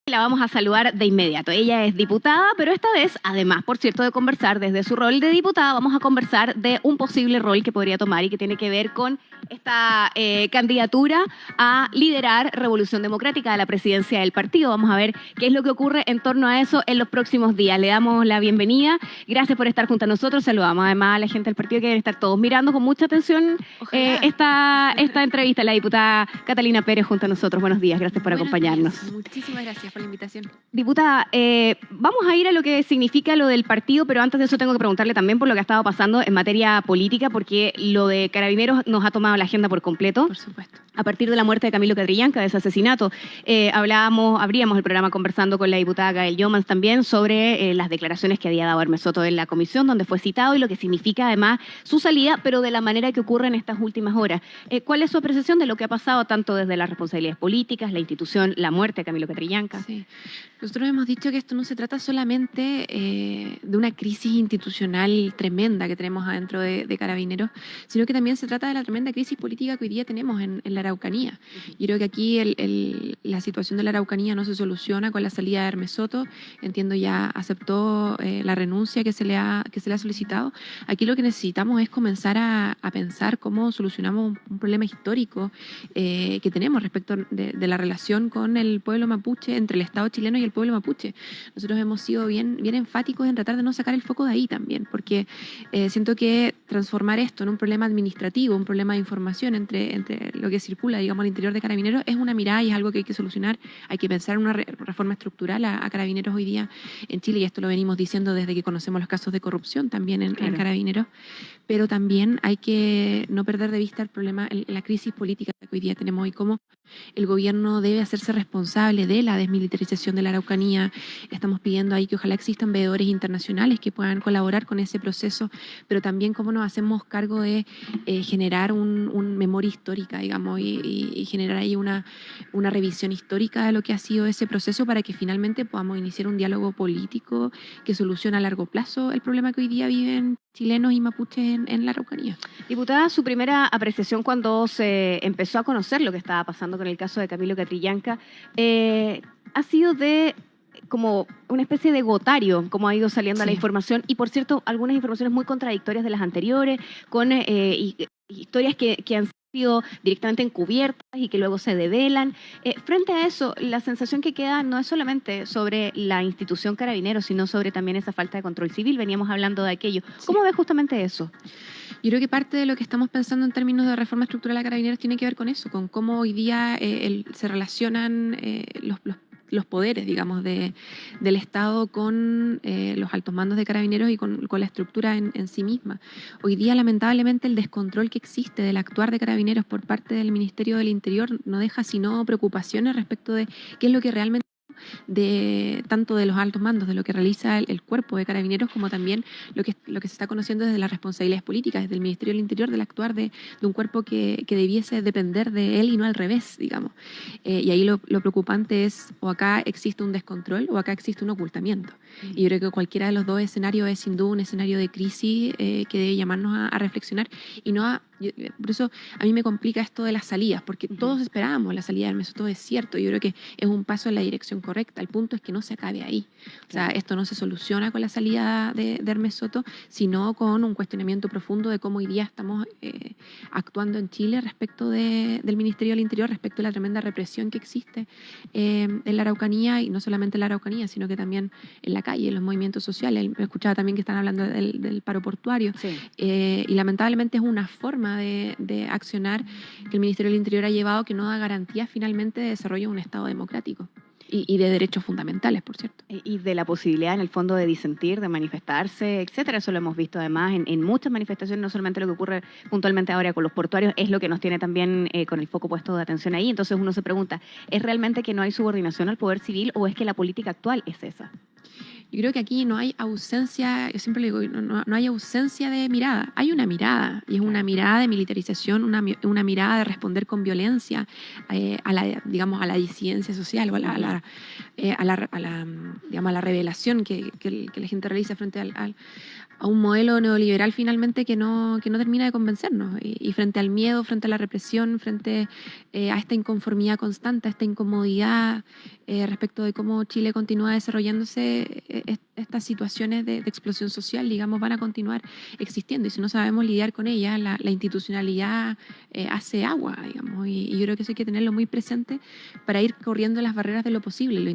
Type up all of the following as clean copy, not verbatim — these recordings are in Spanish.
La vamos a saludar de inmediato. Ella es diputada, pero esta vez, además, por cierto, de conversar desde su rol de diputada, vamos a conversar de un posible rol que podría tomar y que tiene que ver con esta candidatura a liderar Revolución Democrática a la presidencia del partido. Vamos a ver qué es lo que ocurre en torno a eso en los próximos días. Le damos la bienvenida. Gracias por estar junto a nosotros. Saludamos además a la gente del partido que deben estar todos mirando con mucha atención esta entrevista. La diputada Catalina Pérez junto a nosotros. Buenos días. Gracias por acompañarnos. Muchísimas gracias por la invitación. Diputada, vamos a ir a lo que significa lo del partido, pero antes de eso tengo que preguntarle también por lo que ha estado pasando en materia política, porque lo de Carabineros nos ha tomado la agenda por completo. Por supuesto. A partir de la muerte de Camilo Catrillanca, de ese asesinato, abríamos el programa conversando con la diputada Gael Jomans también sobre las declaraciones que había dado Hermes Soto en la comisión, donde fue citado, y lo que significa además su salida, pero de la manera que ocurre en estas últimas horas. ¿Cuál es su apreciación de lo que ha pasado tanto desde las responsabilidades políticas, la institución, la muerte de Camilo Catrillanca? Sí. Nosotros hemos dicho que esto no se trata solamente de una crisis institucional tremenda que tenemos adentro de Carabineros, sino que también se trata de la tremenda crisis política que hoy día tenemos en la Araucanía. Yo creo que aquí la situación de la Araucanía no se soluciona con la salida de Hermes Soto. Entiendo ya aceptó la renuncia que se le ha solicitado. Aquí lo que necesitamos es comenzar a pensar cómo solucionamos un problema histórico que tenemos respecto de la relación con el pueblo mapuche, entre el Estado chileno y el pueblo mapuche. Nosotros hemos sido bien enfáticos en tratar de no sacar el foco de ahí también, porque siento que transformar esto en un problema administrativo, un problema de información entre lo que circula, digamos, al interior de Carabineros, es una mirada y es algo que hay que solucionar. Hay que pensar en una reforma estructural a Carabineros hoy día en Chile, y esto lo venimos diciendo desde que conocemos los casos de corrupción también en Carabineros, pero también hay que no perder de vista el problema, la crisis política que hoy día tenemos y cómo el gobierno debe hacerse responsable de la desmilitarización de la Araucanía. Estamos pidiendo ahí que ojalá existan veedores internacionales que puedan colaborar con ese proceso, pero también cómo nos hacemos cargo de generar un memoria histórica, digamos, y generar ahí una revisión histórica de lo que ha sido ese proceso para que finalmente podamos iniciar un diálogo político que solucione a largo plazo el problema que hoy día viven chilenos y mapuches en la Araucanía. Diputada, su primera apreciación cuando se empezó a conocer lo que estaba pasando con el caso de Camilo Catrillanca ha sido de como una especie de gotario, como ha ido saliendo la información, y por cierto, algunas informaciones muy contradictorias de las anteriores, con historias que han sido directamente encubiertas y que luego se develan. Frente a eso, la sensación que queda no es solamente sobre la institución Carabineros, sino sobre también esa falta de control civil. Veníamos hablando de aquello. ¿Cómo ve justamente eso? Yo creo que parte de lo que estamos pensando en términos de reforma estructural a Carabineros tiene que ver con eso, con cómo hoy día se relacionan los poderes, digamos, del Estado con los altos mandos de Carabineros y con la estructura en sí misma. Hoy día, lamentablemente, el descontrol que existe del actuar de Carabineros por parte del Ministerio del Interior no deja sino preocupaciones respecto de qué es lo que realmente tanto de los altos mandos, de lo que realiza el cuerpo de Carabineros, como también lo que se está conociendo desde las responsabilidades políticas, desde el Ministerio del Interior, del actuar de un cuerpo que debiese depender de él y no al revés, digamos. Y ahí lo preocupante es, o acá existe un descontrol o acá existe un ocultamiento. Y yo creo que cualquiera de los dos escenarios es sin duda un escenario de crisis que debe llamarnos a reflexionar y no a... Por eso a mí me complica esto de las salidas, porque todos esperábamos la salida de Hermes Soto, es cierto, yo creo que es un paso en la dirección correcta. El punto es que no se acabe ahí. O sea, esto no se soluciona con la salida de Hermes Soto, sino con un cuestionamiento profundo de cómo hoy día estamos actuando en Chile respecto del Ministerio del Interior, respecto a la tremenda represión que existe en la Araucanía, y no solamente en la Araucanía, sino que también en la calle, en los movimientos sociales. Me escuchaba también que están hablando del paro portuario, y lamentablemente es una forma de accionar que el Ministerio del Interior ha llevado que no da garantías finalmente de desarrollo de un Estado democrático. Y de derechos fundamentales, por cierto. Y de la posibilidad, en el fondo, de disentir, de manifestarse, etcétera. Eso lo hemos visto además en muchas manifestaciones, no solamente lo que ocurre puntualmente ahora con los portuarios, es lo que nos tiene también con el foco puesto de atención ahí. Entonces uno se pregunta, ¿es realmente que no hay subordinación al poder civil o es que la política actual es esa? Yo creo que aquí no hay ausencia, yo siempre le digo, no hay ausencia de mirada. Hay una mirada, y es una mirada de militarización, una mirada de responder con violencia digamos, a la disidencia social o digamos, a la revelación que la gente realiza frente a un modelo neoliberal finalmente que no termina de convencernos. Y frente al miedo, frente a la represión, frente a esta inconformidad constante, a esta incomodidad respecto de cómo Chile continúa desarrollándose, estas situaciones de explosión social, digamos, van a continuar existiendo. Y si no sabemos lidiar con ellas, la institucionalidad hace agua, digamos. Y yo creo que eso hay que tenerlo muy presente para ir corriendo las barreras de lo posible en la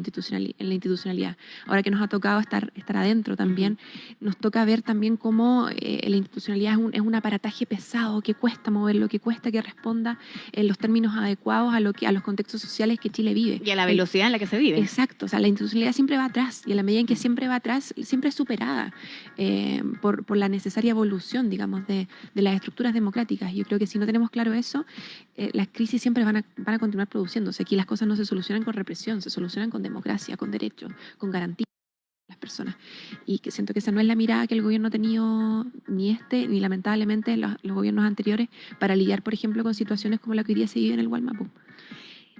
institucionalidad. Ahora que nos ha tocado estar adentro también, nos toca ver también cómo la institucionalidad es un aparataje pesado, que cuesta moverlo, que cuesta que responda en los términos adecuados a los contextos sociales que Chile vive. Y a la velocidad en la que se vive. Exacto, o sea, la institucionalidad siempre va atrás, y en la medida en que siempre va atrás, siempre es superada por la necesaria evolución, digamos, de las estructuras democráticas. Yo creo que si no tenemos claro eso, las crisis siempre van a continuar produciéndose. Aquí las cosas no se solucionan con represión, se solucionan con democracia, con derechos, con garantías las personas. Y que siento que esa no es la mirada que el gobierno ha tenido, ni lamentablemente los gobiernos anteriores, para lidiar, por ejemplo, con situaciones como la que hoy día se vive en el Gualmapu.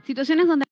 Situaciones donde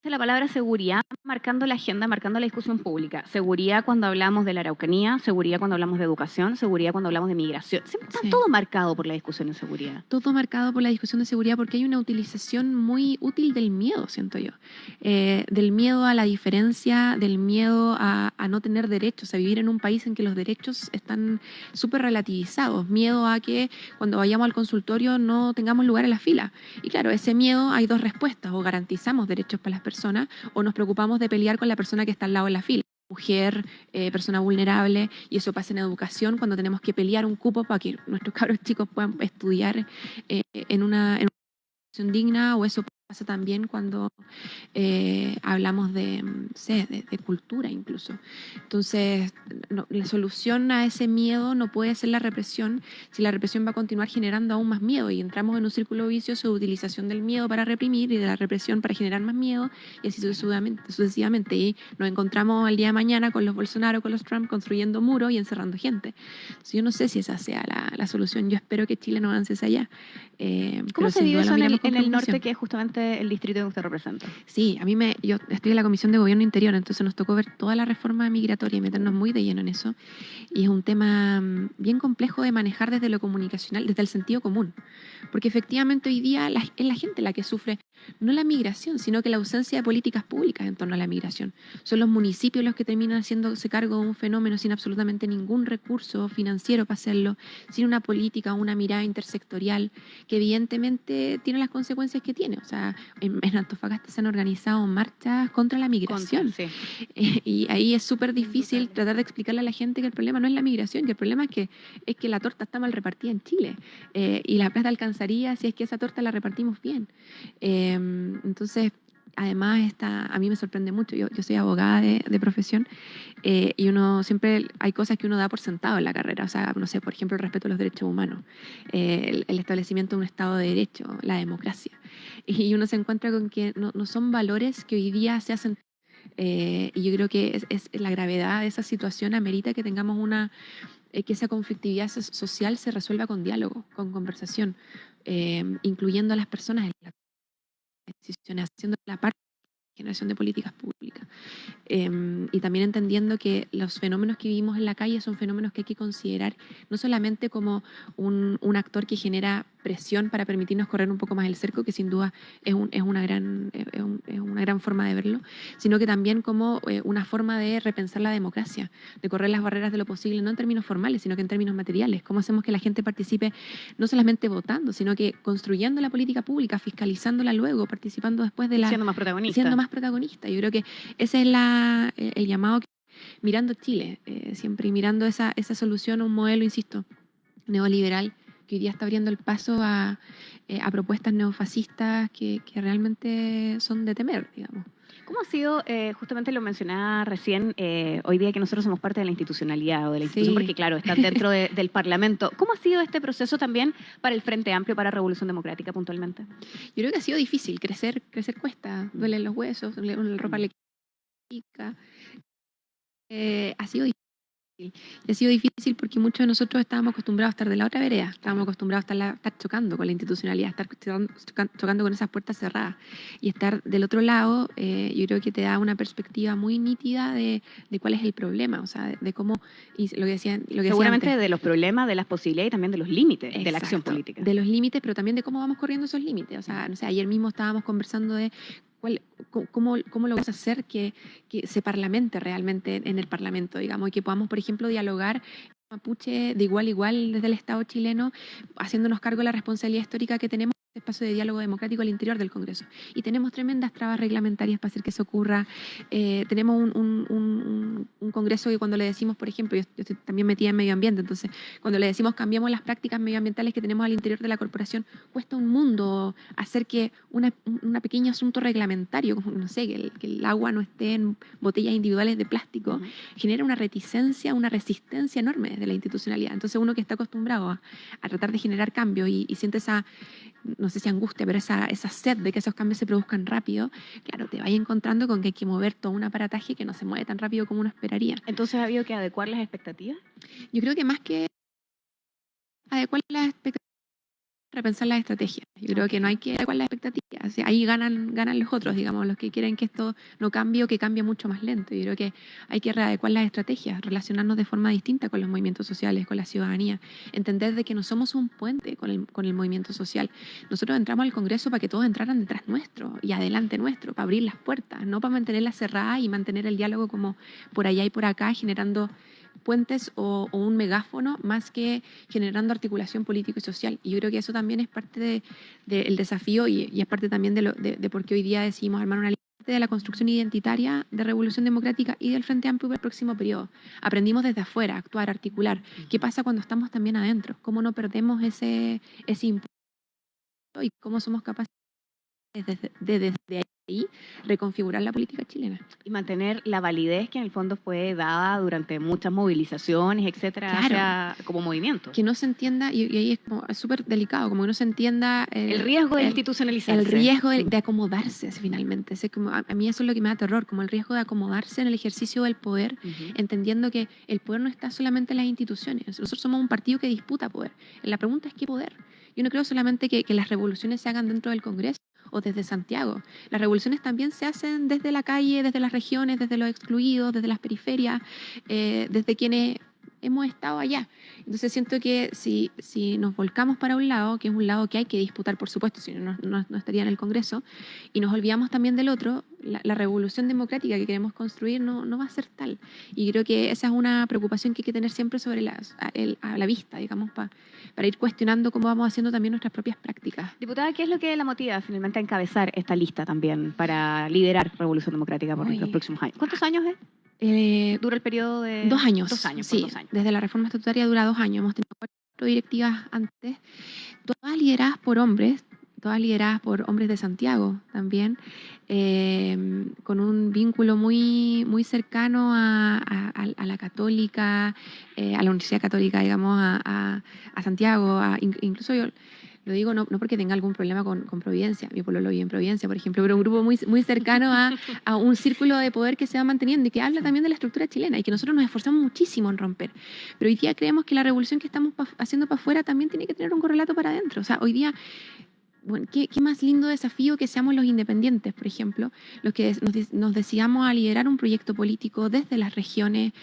la palabra seguridad marcando la agenda, marcando la discusión pública. Seguridad cuando hablamos de la Araucanía, seguridad cuando hablamos de educación, seguridad cuando hablamos de migración. Siempre está todo marcado por la discusión de seguridad. Todo marcado por la discusión de seguridad, porque hay una utilización muy útil del miedo, siento yo. Del miedo a la diferencia, del miedo a no tener derechos, a vivir en un país en que los derechos están súper relativizados. Miedo a que cuando vayamos al consultorio no tengamos lugar en la fila. Y claro, ese miedo hay dos respuestas: o garantizamos derechos para las personas, o nos preocupamos de pelear con la persona que está al lado de la fila. Mujer, persona vulnerable, y eso pasa en educación cuando tenemos que pelear un cupo para que nuestros cabros chicos puedan estudiar en una educación digna, o eso pasa también cuando hablamos de cultura incluso. Entonces, la solución a ese miedo no puede ser la represión, si la represión va a continuar generando aún más miedo, y entramos en un círculo vicioso de utilización del miedo para reprimir y de la represión para generar más miedo, y así sucesivamente. Y nos encontramos el día de mañana con los Bolsonaro, con los Trump, construyendo muros y encerrando gente. Entonces, yo no sé si esa sea la solución. Yo espero que Chile no avance hacia allá. ¿Cómo se vive eso en el norte, que es justamente el distrito que usted representa? Sí, yo estoy en la Comisión de Gobierno Interior, entonces nos tocó ver toda la reforma migratoria y meternos muy de lleno en eso. Y es un tema bien complejo de manejar desde lo comunicacional, desde el sentido común. Porque efectivamente hoy día es la gente la que sufre, no la migración, sino que la ausencia de políticas públicas en torno a la migración. Son los municipios los que terminan haciéndose cargo de un fenómeno sin absolutamente ningún recurso financiero para hacerlo, sin una política o una mirada intersectorial que evidentemente tiene las consecuencias que tiene. O sea, en Antofagasta se han organizado marchas contra la migración. Sí. Y ahí es súper difícil tratar de explicarle a la gente que el problema no es la migración, que el problema es que la torta está mal repartida en Chile, y la plata alcanzaría si es que esa torta la repartimos bien. Entonces, además, a mí me sorprende mucho. Yo soy abogada de profesión, y uno siempre hay cosas que uno da por sentado en la carrera. O sea, no sé, por ejemplo, el respeto a los derechos humanos, el establecimiento de un Estado de Derecho, la democracia. Y uno se encuentra con que no son valores que hoy día se hacen. Y yo creo que es la gravedad de esa situación amerita que tengamos que esa conflictividad social se resuelva con diálogo, con conversación, incluyendo a las personas en las decisiones, haciendo la parte de generación de políticas públicas. Y también entendiendo que los fenómenos que vivimos en la calle son fenómenos que hay que considerar no solamente como un actor que genera presión para permitirnos correr un poco más el cerco, que sin duda es una gran forma de verlo, sino que también como una forma de repensar la democracia, de correr las barreras de lo posible, no en términos formales, sino que en términos materiales. ¿Cómo hacemos que la gente participe no solamente votando, sino que construyendo la política pública, fiscalizándola luego, participando después de siendo más protagonista? Siendo más protagonista. Yo creo que ese es el llamado, mirando Chile, siempre, y mirando esa solución a un modelo, insisto, neoliberal, que hoy día está abriendo el paso a propuestas neofascistas que realmente son de temer, digamos. ¿Cómo ha sido, justamente lo mencionaba recién, hoy día que nosotros somos parte de la institucionalidad o de la institución, porque claro, están dentro del Parlamento? ¿Cómo ha sido este proceso también para el Frente Amplio, para Revolución Democrática puntualmente? Yo creo que ha sido difícil, crecer cuesta, duelen los huesos, la ropa le pica. ha sido difícil. Y ha sido difícil porque muchos de nosotros estábamos acostumbrados a estar de la otra vereda, estábamos acostumbrados a estar chocando con la institucionalidad, estar chocando con esas puertas cerradas. Y estar del otro lado, yo creo que te da una perspectiva muy nítida de cuál es el problema, o sea, de cómo, y lo que decía Seguramente antes, de los problemas, de las posibilidades y también de los límites de la acción exacto, política. de los límites, pero también de cómo vamos corriendo esos límites. O sea, no sé, ayer mismo estábamos conversando de cómo lo vamos a hacer que se parlamente realmente en el Parlamento, digamos, y que podamos, por ejemplo, dialogar mapuche de igual a igual desde el Estado chileno, haciéndonos cargo de la responsabilidad histórica que tenemos en este espacio de diálogo democrático al interior del Congreso. Y tenemos tremendas trabas reglamentarias para hacer que eso ocurra. Tenemos un Congreso que cuando le decimos, por ejemplo, yo estoy también metida en medio ambiente, entonces cuando le decimos cambiamos las prácticas medioambientales que tenemos al interior de la corporación, cuesta un mundo hacer que un pequeño asunto reglamentario, como no sé, que el agua no esté en botellas individuales de plástico, genera una reticencia, una resistencia enorme de la institucionalidad. Entonces uno que está acostumbrado a tratar de generar cambios y siente esa, no sé si angustia, pero esa sed de que esos cambios se produzcan rápido, claro, te vas encontrando con que hay que mover todo un aparataje que no se mueve tan rápido como uno esperaría. Entonces ha habido que adecuar las expectativas. Yo creo que más que adecuar las expectativas, repensar las estrategias. Yo creo que no hay que adecuar las expectativas. O sea, ahí ganan los otros, digamos, los que quieren que esto no cambie o que cambie mucho más lento. Yo creo que hay que readecuar las estrategias, relacionarnos de forma distinta con los movimientos sociales, con la ciudadanía, entender de que no somos un puente con el movimiento social. Nosotros entramos al Congreso para que todos entraran detrás nuestro y adelante nuestro, para abrir las puertas, no para mantenerlas cerradas y mantener el diálogo como por allá y por acá, generando puentes o un megáfono más que generando articulación político y social. Y yo creo que eso también es parte del desafío y es parte también de por qué hoy día decidimos armar una línea de la construcción identitaria de Revolución Democrática y del Frente Amplio para el próximo periodo. Aprendimos desde afuera, actuar, articular. ¿Qué pasa cuando estamos también adentro? ¿Cómo no perdemos ese impulso y cómo somos capaces desde ahí reconfigurar la política chilena? Y mantener la validez que en el fondo fue dada durante muchas movilizaciones, etcétera, Claro. como movimiento. Que no se entienda, y ahí es súper delicado, como que no se entienda el riesgo de institucionalizarse. El riesgo de acomodarse finalmente. A mí eso es lo que me da terror, como el riesgo de acomodarse en el ejercicio del poder, entendiendo que el poder no está solamente en las instituciones. Nosotros somos un partido que disputa poder. La pregunta es ¿qué poder? Yo no creo solamente que las revoluciones se hagan dentro del Congreso o desde Santiago. Las revoluciones también se hacen desde la calle, desde las regiones, desde los excluidos, desde las periferias, desde quienes hemos estado allá. Entonces siento que si nos volcamos para un lado, que es un lado que hay que disputar, por supuesto, si no estaría en el Congreso, y nos olvidamos también del otro, la revolución democrática que queremos construir no va a ser tal. Y creo que esa es una preocupación que hay que tener siempre sobre a la vista, digamos, para ir cuestionando cómo vamos haciendo también nuestras propias prácticas. Diputada, ¿qué es lo que la motiva finalmente a encabezar esta lista también para liderar Revolución Democrática por los próximos años? ¿Cuántos años es? Dura el periodo de 2 años. 2 años, sí, 2 años. Desde la reforma estatutaria dura 2 años. Hemos tenido 4 directivas antes, todas lideradas por hombres de Santiago también, con un vínculo muy, muy cercano a la Católica, a la Universidad Católica, digamos, a Santiago, incluso yo lo digo no porque tenga algún problema con Providencia, mi pueblo lo vive en Providencia, por ejemplo, pero un grupo muy, muy cercano a un círculo de poder que se va manteniendo y que habla también de la estructura chilena y que nosotros nos esforzamos muchísimo en romper. Pero hoy día creemos que la revolución que estamos haciendo para afuera también tiene que tener un correlato para adentro. O sea, hoy día, bueno, ¿qué más lindo desafío que seamos los independientes, por ejemplo, los que nos decidamos a liderar un proyecto político desde las regiones,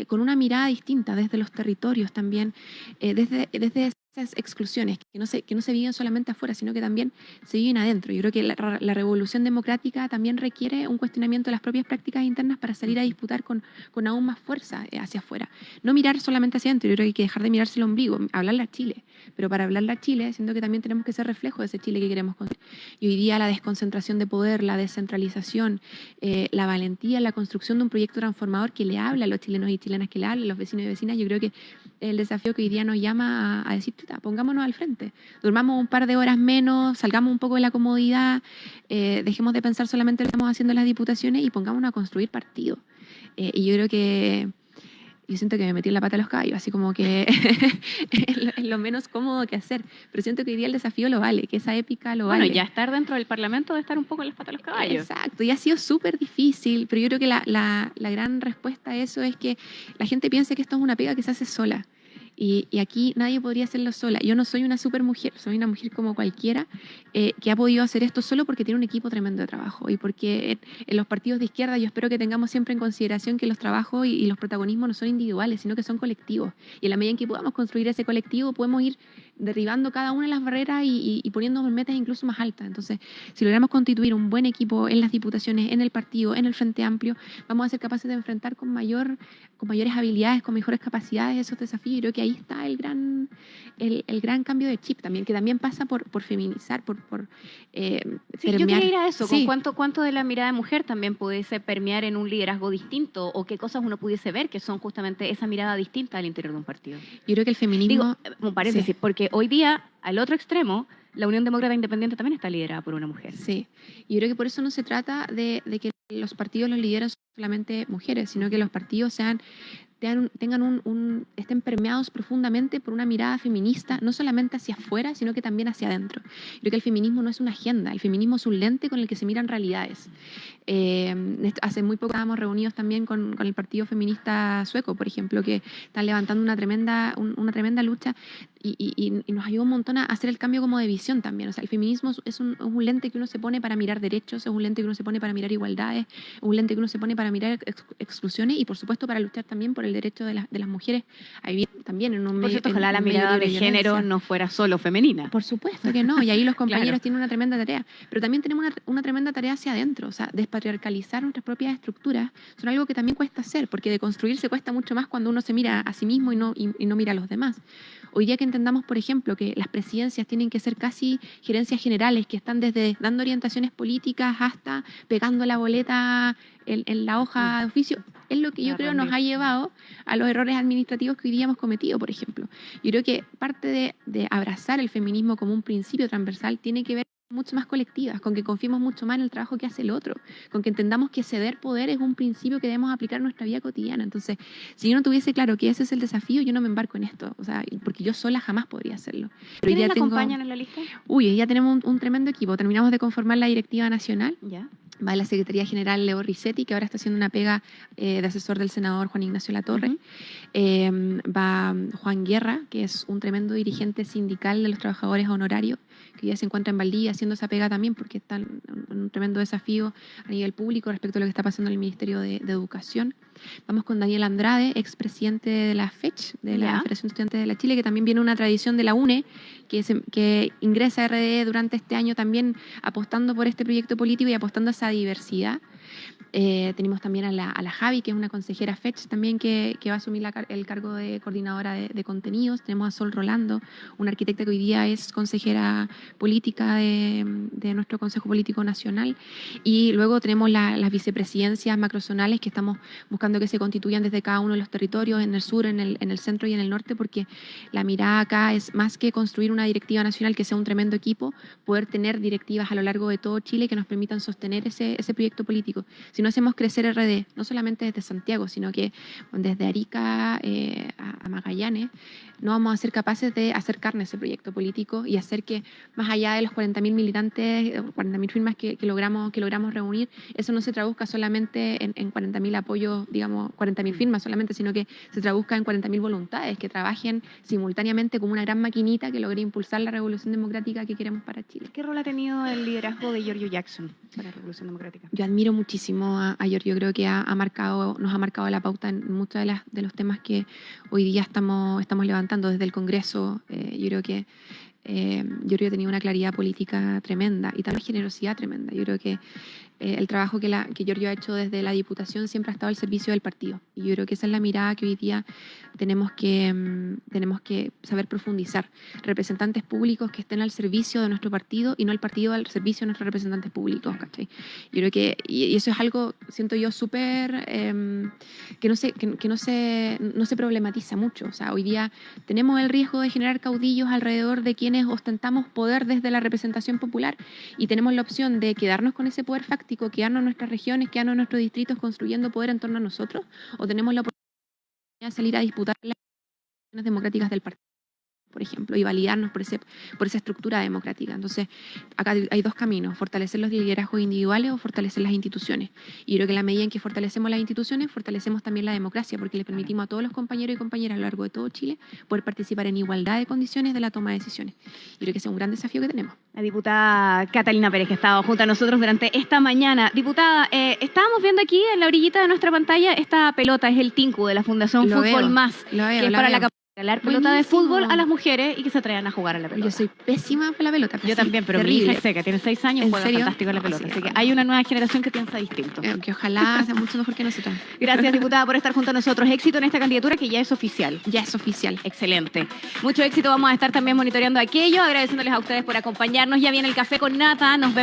con una mirada distinta, desde los territorios también, desde esas exclusiones que no se viven solamente afuera, sino que también se viven adentro. Yo creo que la revolución democrática también requiere un cuestionamiento de las propias prácticas internas para salir a disputar con aún más fuerza hacia afuera. No mirar solamente hacia adentro, yo creo que hay que dejar de mirarse el ombligo, hablarle a Chile, pero para hablarle a Chile, siento que también tenemos que ser reflejo de ese Chile que queremos construir. Y hoy día la desconcentración de poder, la descentralización, la valentía, la construcción de un proyecto transformador que le habla a los chilenos y chilenas, que le habla a los vecinos y vecinas, yo creo que el desafío que hoy día nos llama a decir, pongámonos al frente, durmamos un par de horas menos, salgamos un poco de la comodidad, dejemos de pensar solamente lo que estamos haciendo en las diputaciones y pongámonos a construir partido. Y yo creo que yo siento que me metí en la pata de los caballos, así como que es lo menos cómodo que hacer. Pero siento que hoy día el desafío lo vale, que esa épica lo vale. Bueno, ya estar dentro del Parlamento de estar un poco en las patas de los caballos. Exacto, y ha sido súper difícil, pero yo creo que la gran respuesta a eso es que la gente piensa que esto es una pega que se hace sola. Y aquí nadie podría hacerlo sola. Yo no soy una super mujer, soy una mujer como cualquiera que ha podido hacer esto solo porque tiene un equipo tremendo de trabajo y porque en los partidos de izquierda yo espero que tengamos siempre en consideración que los trabajos y los protagonismos no son individuales, sino que son colectivos. Y en la medida en que podamos construir ese colectivo, podemos ir derribando cada una de las barreras y poniendo metas incluso más altas. Entonces, si logramos constituir un buen equipo en las diputaciones, en el partido, en el Frente Amplio, vamos a ser capaces de enfrentar con mayores habilidades, con mejores capacidades esos desafíos. Y creo que ahí está el gran cambio de chip también, que también pasa por feminizar, por Sí, yo permear. quería ir a eso, Sí. con cuánto de la mirada de mujer también pudiese permear en un liderazgo distinto o qué cosas uno pudiese ver que son justamente esa mirada distinta al interior de un partido. Yo creo que el feminismo... Digo, un paréntesis, Sí. porque hoy día, al otro extremo, la Unión Demócrata Independiente también está liderada por una mujer. Sí, y yo creo que por eso no se trata de que los partidos los lideren solamente mujeres, sino que los partidos estén permeados profundamente por una mirada feminista, no solamente hacia afuera, sino que también hacia adentro. Creo que el feminismo no es una agenda, el feminismo es un lente con el que se miran realidades. Hace muy poco estábamos reunidos también con el Partido Feminista Sueco, por ejemplo, que están levantando una tremenda lucha y nos ayuda un montón a hacer el cambio como de visión también. O sea, el feminismo es un lente que uno se pone para mirar derechos, es un lente que uno se pone para mirar igualdades, es un lente que uno se pone para mirar exclusiones y por supuesto para luchar también por el derecho de las mujeres a vivir también en un medio. Por cierto, ojalá la un medio mirada de libre género violencia. no fuera solo femenina. Por supuesto que no, y ahí los compañeros Claro. tienen una tremenda tarea, pero también tenemos una tremenda tarea hacia adentro, o sea, despatriarcalizar nuestras propias estructuras son algo que también cuesta hacer, porque de construirse cuesta mucho más cuando uno se mira a sí mismo y no mira a los demás. Hoy día que entendamos, por ejemplo, que las presidencias tienen que ser casi gerencias generales, que están desde dando orientaciones políticas hasta pegando la boleta en la hoja de oficio, es lo que yo creo nos ha llevado a los errores administrativos que hoy día hemos cometido, por ejemplo. Yo creo que parte de abrazar el feminismo como un principio transversal tiene que ver mucho más colectivas, con que confiemos mucho más en el trabajo que hace el otro, con que entendamos que ceder poder es un principio que debemos aplicar en nuestra vida cotidiana. Entonces, si yo no tuviese claro que ese es el desafío, yo no me embarco en esto, o sea, porque yo sola jamás podría hacerlo. Pero ¿Quiénes la acompañan en la lista? Ya tenemos un tremendo equipo. Terminamos de conformar la directiva nacional. Ya. Va la Secretaría General Leo Ricetti, que ahora está haciendo una pega de asesor del senador Juan Ignacio Latorre. Va Juan Guerra, que es un tremendo dirigente sindical de los trabajadores honorarios, que ya se encuentra en Valdivia haciendo esa pega también, porque está en un tremendo desafío a nivel público respecto a lo que está pasando en el Ministerio de Educación. Vamos con Daniel Andrade, expresidente de la FECH, de la Federación de Estudiantes de la Chile, que también viene una tradición de la UNE, que ingresa a RD durante este año también apostando por este proyecto político y apostando a esa diversidad. Tenemos también a la Javi, que es una consejera FECH también que va a asumir el cargo de coordinadora de contenidos. Tenemos a Sol Rolando, una arquitecta que hoy día es consejera política de nuestro Consejo Político Nacional. Y luego tenemos las vicepresidencias macrozonales que estamos buscando que se constituyan desde cada uno de los territorios, en el sur, en el centro y en el norte, porque la mirada acá es más que construir una directiva nacional que sea un tremendo equipo, poder tener directivas a lo largo de todo Chile que nos permitan sostener ese proyecto político. Si no hacemos crecer RD, no solamente desde Santiago, sino que desde Arica a Magallanes, no vamos a ser capaces de hacer carne ese proyecto político y hacer que, más allá de los 40.000 militantes, 40.000 firmas que logramos reunir, eso no se traduzca solamente en 40.000 apoyos, digamos, 40.000 firmas solamente, sino que se traduzca en 40.000 voluntades que trabajen simultáneamente como una gran maquinita que logre impulsar la revolución democrática que queremos para Chile. ¿Qué rol ha tenido el liderazgo de Giorgio Jackson para la revolución democrática? Yo admiro muchísimo a Giorgio, creo que nos ha marcado la pauta en muchos de los temas que hoy día estamos levantando desde el Congreso. Yo creo que Giorgio ha tenido una claridad política tremenda y también generosidad tremenda. Yo creo que el trabajo que Giorgio ha hecho desde la Diputación siempre ha estado al servicio del partido. Y yo creo que esa es la mirada que hoy día tenemos que saber profundizar. Representantes públicos que estén al servicio de nuestro partido y no el partido al servicio de nuestros representantes públicos, ¿cachai? Yo creo que, y eso es algo, siento yo, súper que no se problematiza mucho. O sea, hoy día tenemos el riesgo de generar caudillos alrededor de quienes ostentamos poder desde la representación popular y tenemos la opción de quedarnos con ese poder fáctico, quedarnos en nuestras regiones, quedarnos en nuestros distritos construyendo poder en torno a nosotros, o tenemos la oportunidad salir a disputar las elecciones democráticas del partido, por ejemplo, y validarnos por esa estructura democrática. Entonces, acá hay dos caminos: fortalecer los liderazgos individuales o fortalecer las instituciones. Y creo que en la medida en que fortalecemos las instituciones, fortalecemos también la democracia, porque le permitimos a todos los compañeros y compañeras a lo largo de todo Chile poder participar en igualdad de condiciones de la toma de decisiones. Y creo que ese es un gran desafío que tenemos. La diputada Catalina Pérez, que ha estado junto a nosotros durante esta mañana. Diputada, estábamos viendo aquí en la orillita de nuestra pantalla esta pelota, es el Tinku de la Fundación Lo Fútbol veo, Más, lo veo, que es la para veo. la regalar pelota de Buenísimo. fútbol a las mujeres y que se atrevan a jugar a la pelota. Yo soy pésima para la pelota. Yo también, pero mi terrible. hija es seca, tiene 6 años, ¿En juega serio? fantástico a la No, pelota. sí, Así que bueno. hay una nueva generación que piensa distinto. Que ojalá sea mucho mejor que nosotros. Gracias, diputada, por estar junto a nosotros. Éxito en esta candidatura que ya es oficial. Ya es oficial. Excelente. Mucho éxito. Vamos a estar también monitoreando aquello, agradeciéndoles a ustedes por acompañarnos. Ya viene el café con nata. Nos vemos.